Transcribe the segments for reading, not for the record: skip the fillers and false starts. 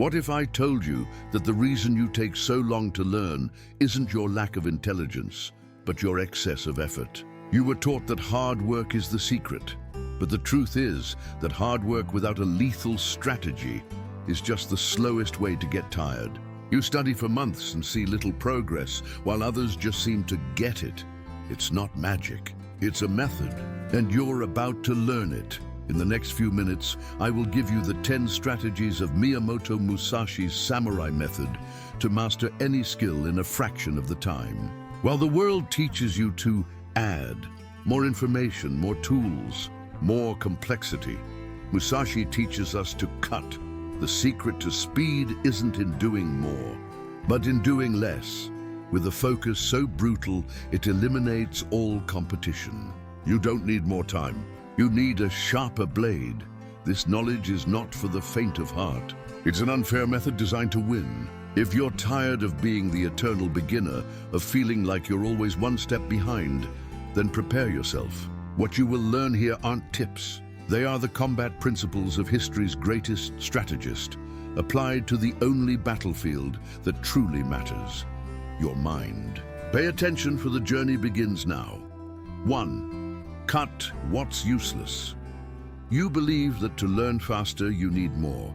What if I told you that the reason you take so long to learn isn't your lack of intelligence, but your excess of effort? You were taught that hard work is the secret, but the truth is that hard work without a lethal strategy is just the slowest way to get tired. You study for months and see little progress, while others just seem to get it. It's not magic, it's a method, and you're about to learn it. In the next few minutes, I will give you the 10 strategies of Miyamoto Musashi's Samurai Method to master any skill in a fraction of the time. While the world teaches you to add more information, more tools, more complexity, Musashi teaches us to cut. The secret to speed isn't in doing more, but in doing less, with a focus so brutal it eliminates all competition. You don't need more time. You need a sharper blade. This knowledge is not for the faint of heart. It's an unfair method designed to win. If you're tired of being the eternal beginner, of feeling like you're always one step behind, then prepare yourself. What you will learn here aren't tips. They are the combat principles of history's greatest strategist, applied to the only battlefield that truly matters, your mind. Pay attention, for the journey begins now. 1. Cut what's useless. You believe that to learn faster you need more.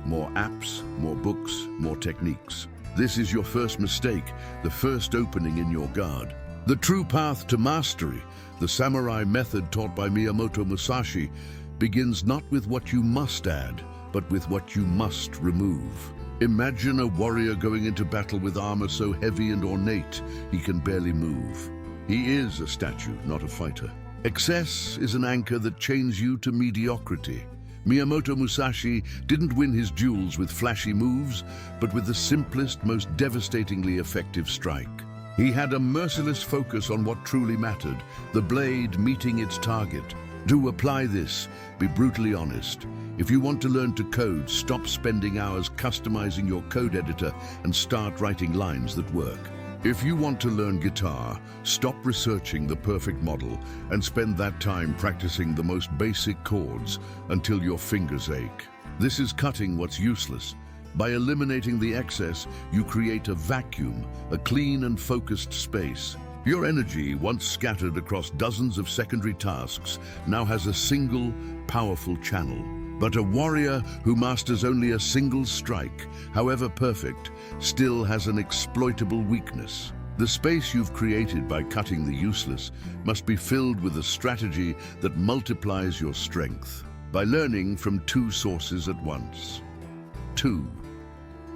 More apps, more books, more techniques. This is your first mistake, the first opening in your guard. The true path to mastery, the samurai method taught by Miyamoto Musashi, begins not with what you must add, but with what you must remove. Imagine a warrior going into battle with armor so heavy and ornate he can barely move. He is a statue, not a fighter. Excess is an anchor that chains you to mediocrity. Miyamoto Musashi didn't win his duels with flashy moves, but with the simplest, most devastatingly effective strike. He had a merciless focus on what truly mattered, the blade meeting its target. To apply this, be brutally honest. If you want to learn to code, stop spending hours customizing your code editor and start writing lines that work. If you want to learn guitar, stop researching the perfect model and spend that time practicing the most basic chords until your fingers ache. This is cutting what's useless. By eliminating the excess, you create a vacuum, a clean and focused space. Your energy, once scattered across dozens of secondary tasks, now has a single, powerful channel. But a warrior who masters only a single strike, however perfect, still has an exploitable weakness. The space you've created by cutting the useless must be filled with a strategy that multiplies your strength by learning from 2 sources at once. 2.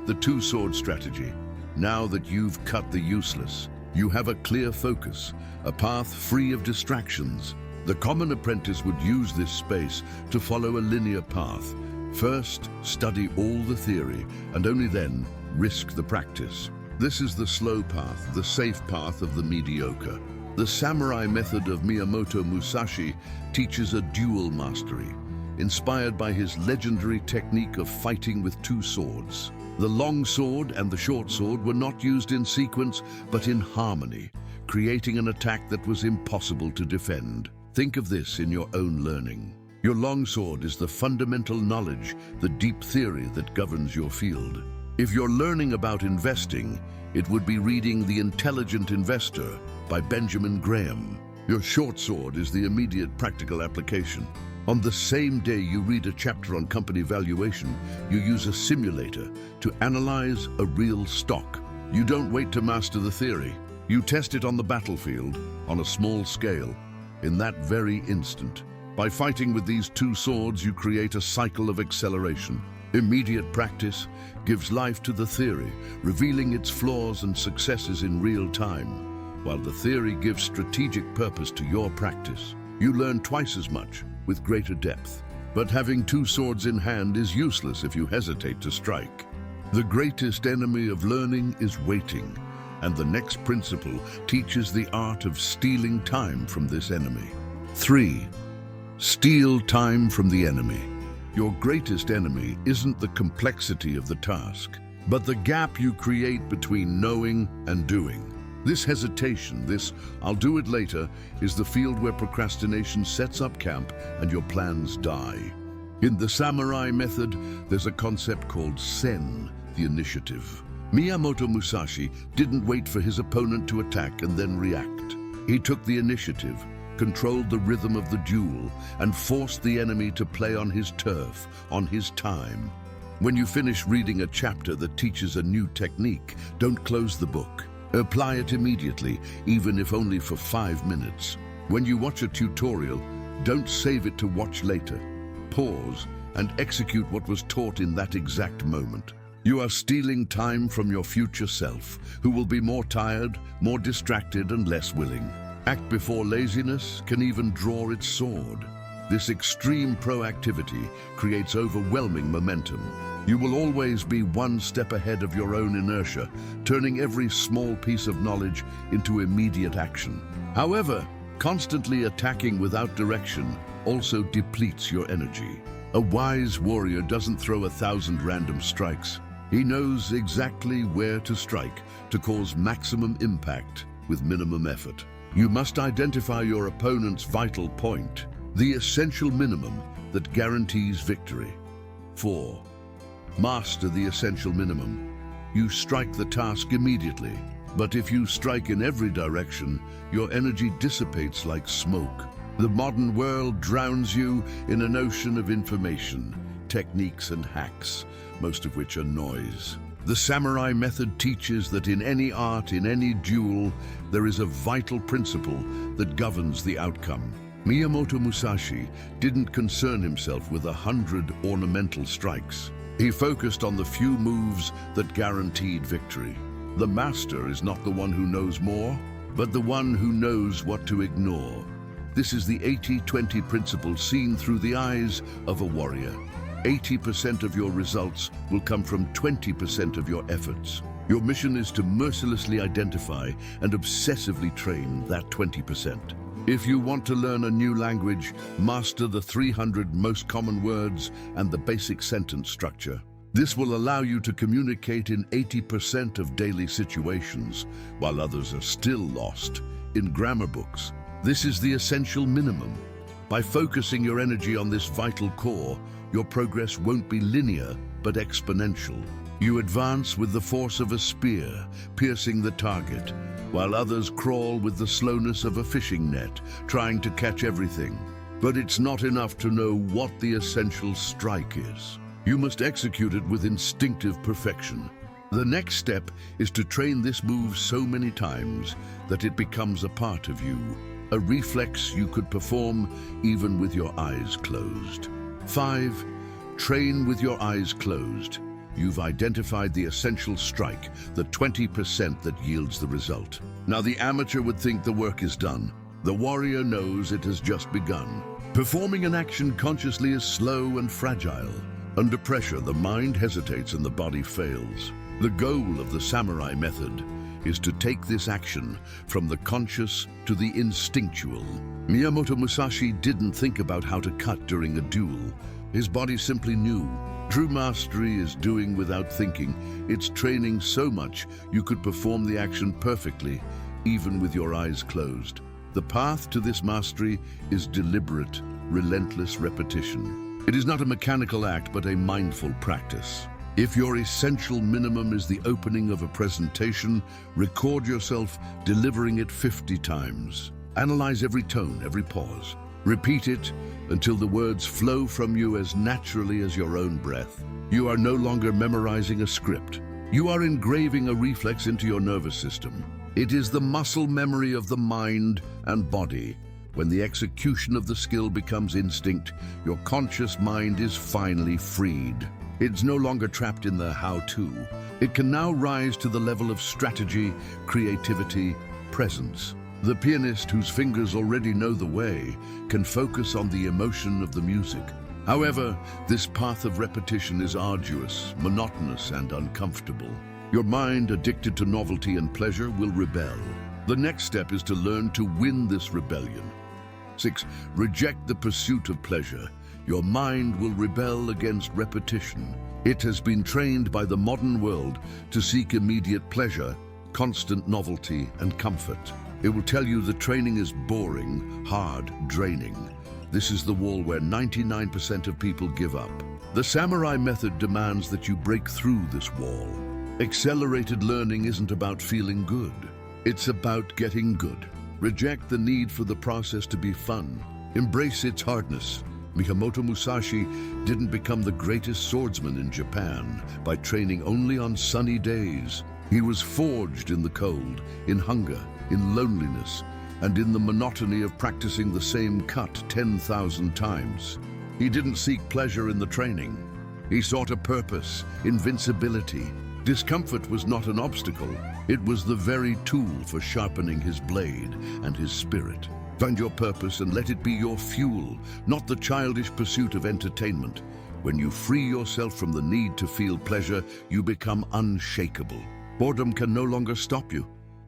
The two-sword strategy. Now that you've cut the useless, you have a clear focus, a path free of distractions. The common apprentice would use this space to follow a linear path. First, study all the theory, and only then risk the practice. This is the slow path, the safe path of the mediocre. The samurai method of Miyamoto Musashi teaches a dual mastery, inspired by his legendary technique of fighting with 2 swords. The long sword and the short sword were not used in sequence, but in harmony, creating an attack that was impossible to defend. Think of this in your own learning. Your longsword is the fundamental knowledge, the deep theory that governs your field. If you're learning about investing, it would be reading The Intelligent Investor by Benjamin Graham. Your short sword is the immediate practical application. On the same day you read a chapter on company valuation, you use a simulator to analyze a real stock. You don't wait to master the theory. You test it on the battlefield, on a small scale, in that very instant. By fighting with these 2 swords, you create a cycle of acceleration. Immediate practice gives life to the theory, revealing its flaws and successes in real time, while the theory gives strategic purpose to your practice. You learn twice as much, with greater depth. But having 2 swords in hand is useless if you hesitate to strike. The greatest enemy of learning is waiting, and the next principle teaches the art of stealing time from this enemy. 3. Steal time from the enemy. Your greatest enemy isn't the complexity of the task, but the gap you create between knowing and doing. This hesitation, this "I'll do it later," is the field where procrastination sets up camp and your plans die. In the Samurai Method, there's a concept called Sen, the initiative. Miyamoto Musashi didn't wait for his opponent to attack and then react. He took the initiative, controlled the rhythm of the duel, and forced the enemy to play on his turf, on his time. When you finish reading a chapter that teaches a new technique, don't close the book. Apply it immediately, even if only for 5 minutes. When you watch a tutorial, don't save it to watch later. Pause and execute what was taught in that exact moment. You are stealing time from your future self, who will be more tired, more distracted, and less willing. Act before laziness can even draw its sword. This extreme proactivity creates overwhelming momentum. You will always be one step ahead of your own inertia, turning every small piece of knowledge into immediate action. However, constantly attacking without direction also depletes your energy. A wise warrior doesn't throw 1,000 random strikes. He knows exactly where to strike to cause maximum impact with minimum effort. You must identify your opponent's vital point, the essential minimum that guarantees victory. 4. Master the essential minimum. You strike the task immediately, but if you strike in every direction, your energy dissipates like smoke. The modern world drowns you in an ocean of information, techniques and hacks, most of which are noise. The Samurai Method teaches that in any art, in any duel, there is a vital principle that governs the outcome. Miyamoto Musashi didn't concern himself with 100 ornamental strikes. He focused on the few moves that guaranteed victory. The master is not the one who knows more, but the one who knows what to ignore. This is the 80-20 principle seen through the eyes of a warrior. 80% of your results will come from 20% of your efforts. Your mission is to mercilessly identify and obsessively train that 20%. If you want to learn a new language, master the 300 most common words and the basic sentence structure. This will allow you to communicate in 80% of daily situations, while others are still lost in grammar books. This is the essential minimum. By focusing your energy on this vital core, your progress won't be linear, but exponential. You advance with the force of a spear, piercing the target, while others crawl with the slowness of a fishing net, trying to catch everything. But it's not enough to know what the essential strike is. You must execute it with instinctive perfection. The next step is to train this move so many times that it becomes a part of you, a reflex you could perform even with your eyes closed. 5. Train with your eyes closed. You've identified the essential strike, the 20% that yields the result. Now the amateur would think the work is done. The warrior knows it has just begun. Performing an action consciously is slow and fragile. Under pressure, the mind hesitates and the body fails. The goal of the Samurai Method is to take this action from the conscious to the instinctual. Miyamoto Musashi didn't think about how to cut during a duel. His body simply knew. True mastery is doing without thinking. It's training so much you could perform the action perfectly, even with your eyes closed. The path to this mastery is deliberate, relentless repetition. It is not a mechanical act, but a mindful practice. If your essential minimum is the opening of a presentation, record yourself delivering it 50 times. Analyze every tone, every pause. Repeat it until the words flow from you as naturally as your own breath. You are no longer memorizing a script. You are engraving a reflex into your nervous system. It is the muscle memory of the mind and body. When the execution of the skill becomes instinct, your conscious mind is finally freed. It's no longer trapped in the how-to. It can now rise to the level of strategy, creativity, presence. The pianist whose fingers already know the way can focus on the emotion of the music. However, this path of repetition is arduous, monotonous, and uncomfortable. Your mind, addicted to novelty and pleasure, will rebel. The next step is to learn to win this rebellion. 6. Reject the pursuit of pleasure. Your mind will rebel against repetition. It has been trained by the modern world to seek immediate pleasure, constant novelty, and comfort. It will tell you the training is boring, hard, draining. This is the wall where 99% of people give up. The samurai method demands that you break through this wall. Accelerated learning isn't about feeling good. It's about getting good. Reject the need for the process to be fun. Embrace its hardness. Miyamoto Musashi didn't become the greatest swordsman in Japan by training only on sunny days. He was forged in the cold, in hunger, in loneliness, and in the monotony of practicing the same cut 10,000 times. He didn't seek pleasure in the training. He sought a purpose, invincibility. Discomfort was not an obstacle. It was the very tool for sharpening his blade and his spirit. Find your purpose and let it be your fuel, not the childish pursuit of entertainment. When you free yourself from the need to feel pleasure, you become unshakable. Boredom can no longer stop you.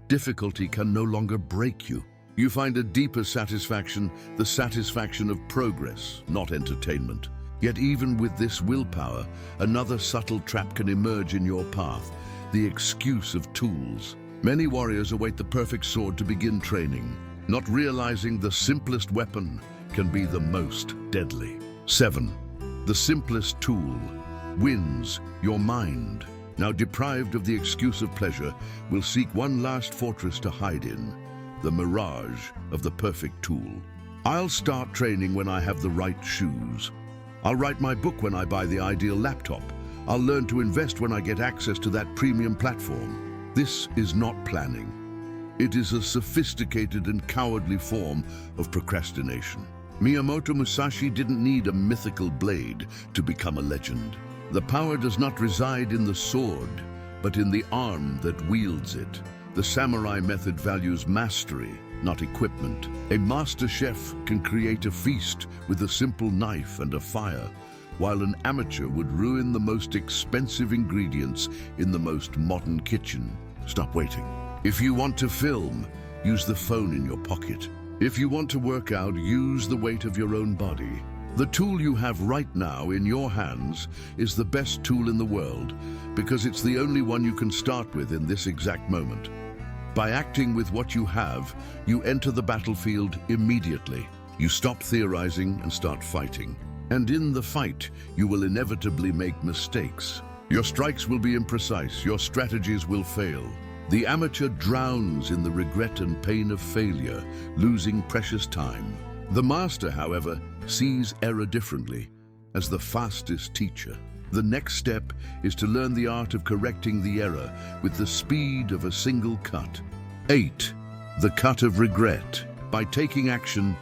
Difficulty can no longer break you. You find a deeper satisfaction, the satisfaction of progress, not entertainment. Yet even with this willpower, another subtle trap can emerge in your path, the excuse of tools. Many warriors await the perfect sword to begin training, not realizing the simplest weapon can be the most deadly. 7. The simplest tool wins your mind. Now deprived of the excuse of pleasure, will seek one last fortress to hide in, the mirage of the perfect tool. I'll start training when I have the right shoes. I'll write my book when I buy the ideal laptop. I'll learn to invest when I get access to that premium platform. This is not planning. It is a sophisticated and cowardly form of procrastination. Miyamoto Musashi didn't need a mythical blade to become a legend. The power does not reside in the sword, but in the arm that wields it. The samurai method values mastery, not equipment. A master chef can create a feast with a simple knife and a fire, while an amateur would ruin the most expensive ingredients in the most modern kitchen. Stop waiting. If you want to film, use the phone in your pocket. If you want to work out, use the weight of your own body. The tool you have right now in your hands is the best tool in the world because it's the only one you can start with in this exact moment. By acting with what you have, you enter the battlefield immediately. You stop theorizing and start fighting. And in the fight, you will inevitably make mistakes. Your strikes will be imprecise, your strategies will fail. The amateur drowns in the regret and pain of failure, losing precious time. The master, however, sees error differently, as the fastest teacher. The next step is to learn the art of correcting the error with the speed of a single cut. 8. The cut of regret. By taking action,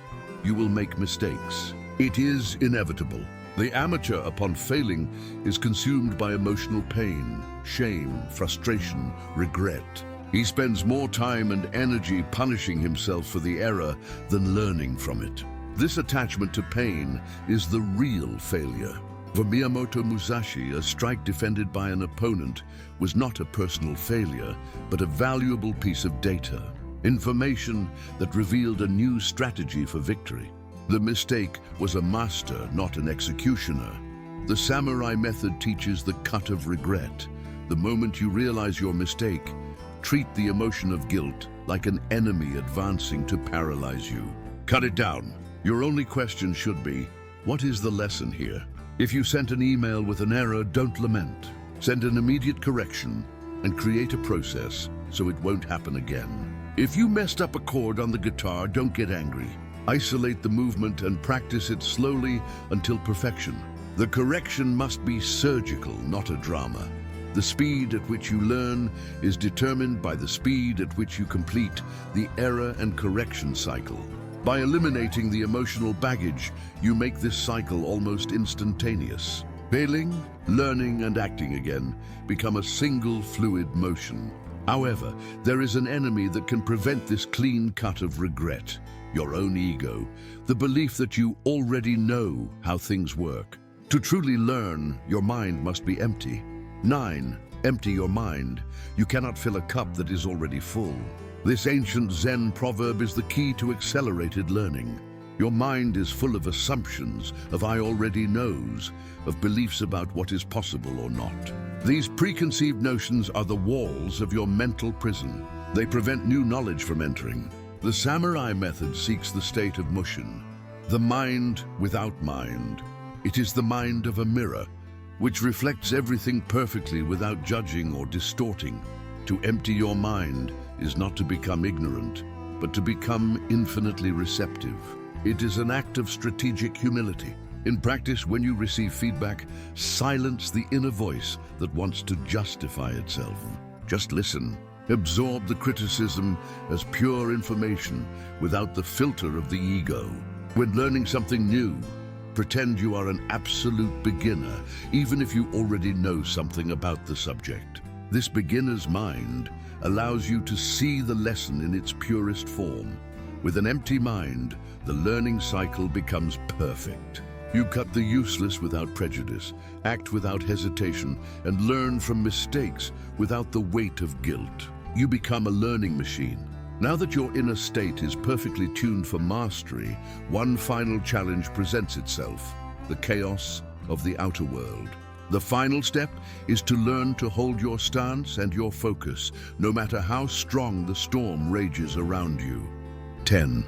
you will make mistakes. It is inevitable. The amateur, upon failing, is consumed by emotional pain, shame, frustration, regret. He spends more time and energy punishing himself for the error than learning from it. This attachment to pain is the real failure. For Miyamoto Musashi, a strike defended by an opponent was not a personal failure, but a valuable piece of data, information that revealed a new strategy for victory. The mistake was a master, not an executioner. The samurai method teaches the cut of regret. The moment you realize your mistake, treat the emotion of guilt like an enemy advancing to paralyze you. Cut it down. Your only question should be, what is the lesson here? If you sent an email with an error, don't lament. Send an immediate correction and create a process so it won't happen again. If you messed up a chord on the guitar, don't get angry. Isolate the movement and practice it slowly until perfection. The correction must be surgical, not a drama. The speed at which you learn is determined by the speed at which you complete the error and correction cycle. By eliminating the emotional baggage, you make this cycle almost instantaneous. Failing, learning, and acting again become a single fluid motion. However, there is an enemy that can prevent this clean cut of regret: your own ego, the belief that you already know how things work. To truly learn, your mind must be empty. 9. Empty your mind. You cannot fill a cup that is already full. This ancient Zen proverb is the key to accelerated learning. Your mind is full of assumptions, of I already knows, of beliefs about what is possible or not. These preconceived notions are the walls of your mental prison. They prevent new knowledge from entering. The samurai method seeks the state of mushin, The mind without mind. It is the mind of a mirror, which reflects everything perfectly without judging or distorting. To empty your mind is not to become ignorant, but to become infinitely receptive. It is an act of strategic humility. In practice, when you receive feedback, silence the inner voice that wants to justify itself. Just listen. Absorb the criticism as pure information without the filter of the ego. When learning something new, pretend you are an absolute beginner, even if you already know something about the subject. This beginner's mind allows you to see the lesson in its purest form. With an empty mind, the learning cycle becomes perfect. You cut the useless without prejudice, act without hesitation, and learn from mistakes without the weight of guilt. You become a learning machine. Now that your inner state is perfectly tuned for mastery, one final challenge presents itself: the chaos of the outer world. The final step is to learn to hold your stance and your focus, no matter how strong the storm rages around you. 10.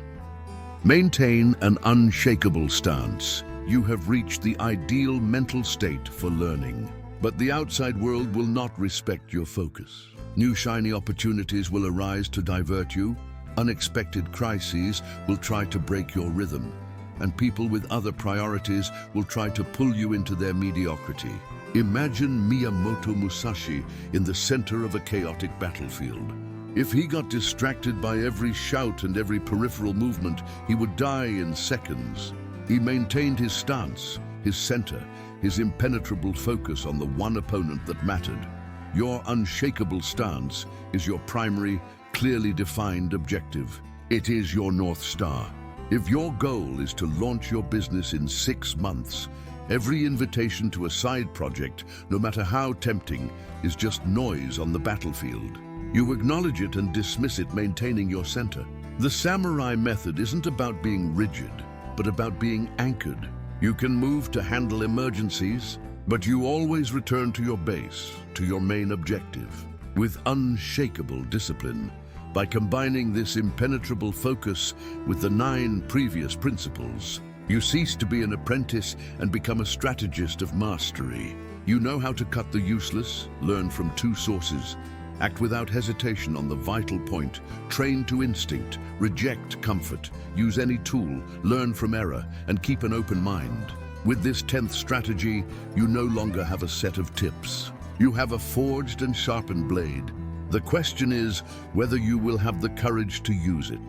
Maintain an unshakable stance. You have reached the ideal mental state for learning. But the outside world will not respect your focus. New shiny opportunities will arise to divert you. Unexpected crises will try to break your rhythm. And people with other priorities will try to pull you into their mediocrity. Imagine Miyamoto Musashi in the center of a chaotic battlefield. If he got distracted by every shout and every peripheral movement, he would die in seconds. He maintained his stance, his center, his impenetrable focus on the one opponent that mattered. Your unshakable stance is your primary, clearly defined objective. It is your North Star. If your goal is to launch your business in 6 months, every invitation to a side project, no matter how tempting, is just noise on the battlefield. You acknowledge it and dismiss it, maintaining your center. The samurai method isn't about being rigid, but about being anchored. You can move to handle emergencies, but you always return to your base, to your main objective, with unshakable discipline. By combining this impenetrable focus with the 9 previous principles, you cease to be an apprentice and become a strategist of mastery. You know how to cut the useless, learn from 2 sources, act without hesitation on the vital point, train to instinct, reject comfort, use any tool, learn from error, and keep an open mind. With this 10th strategy, you no longer have a set of tips. You have a forged and sharpened blade. The question is whether you will have the courage to use it.